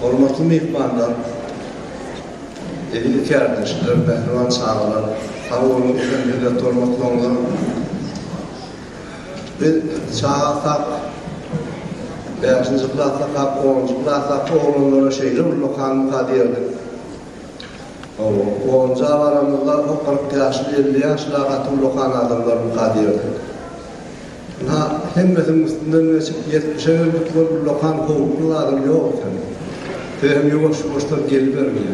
hormatly mehmanlar, evli kardeşler, mehriban çağlar, tavuğun efendiyle hormatlanlar. Bir çağa tak, 5. klasa tak, 10. klasa oğlanlara şeyler, lokan kadirdi. 10. avaramızda o 40 yaşlı, 50 yaşlı atın lokan adamların kadirdi. Hemmetin üstünden geçip 70'e verdik bu lokan kovuklu adam yok. Hem yavaş boştan gelivermiyor.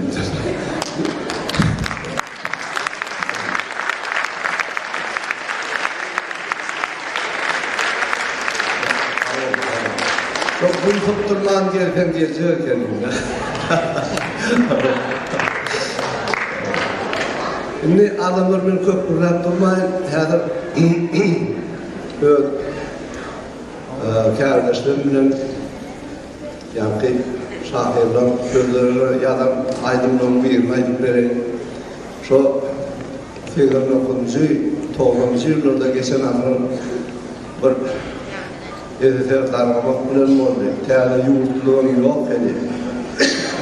Çok bunu tutturman gereken geziyor kendimle. Şimdi adamlar beni çok kurrak durmayın. Kardeşlerimle yani şahirler, sözlerine ya da aydınlığını vermeyip verin. Şu 89. yıllarda geçen adamın bir editör taramamak bilen oldu. Teyze yurtluğun yok idi.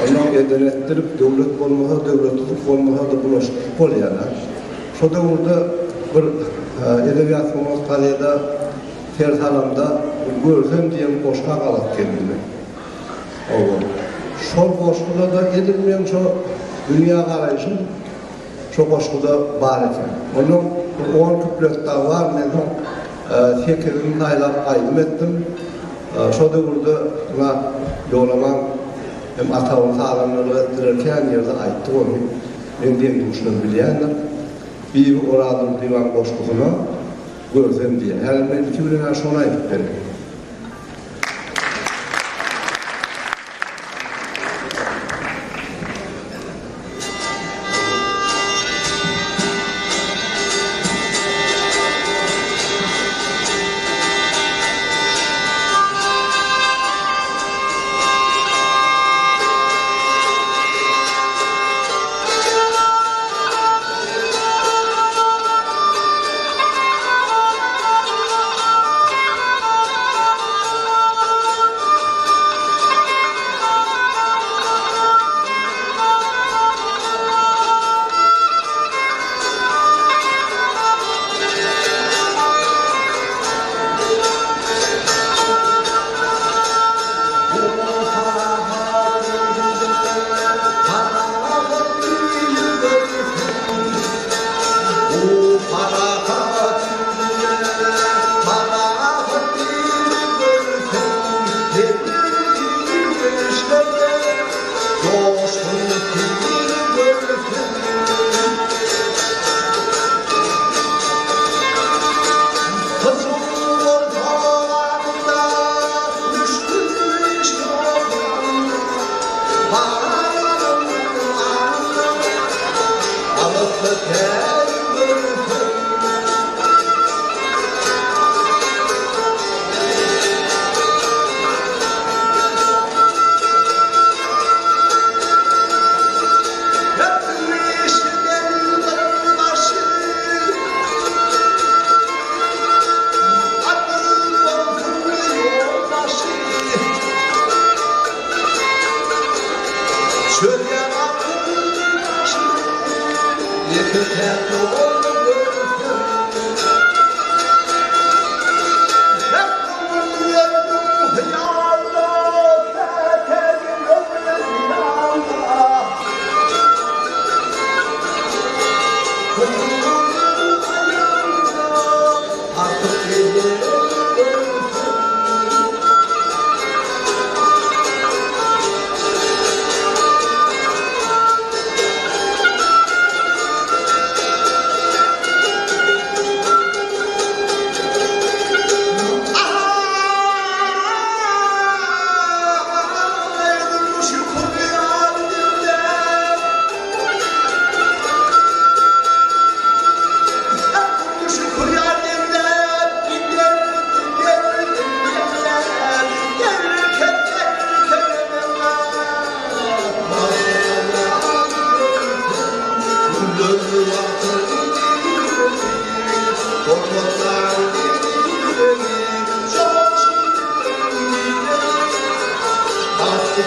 Onu edenettirip devlet olmasa, devletlik olmasa da bulaşık oluyorlar. Şu da orada bir edebiyat konusunda Tertalamda görsem diyen boşka kalıp kendime. Şol boşluğunda da edilmeyen şu dünya karayışım şu boşluğunda var eken. Onun 10 küplette var, ben fikrini taylap kaydım ettim. Şu da burada yolaman hem atavun sağlamları ettirirken yerde ayıttı onu. Ben düşünün bileyenler. Bir oradım divan boşluğuna görsem diye. Yani ben 2 bilen şuna gittim.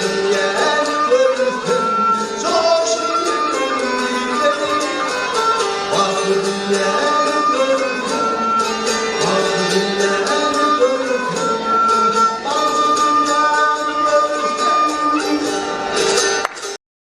Yeah.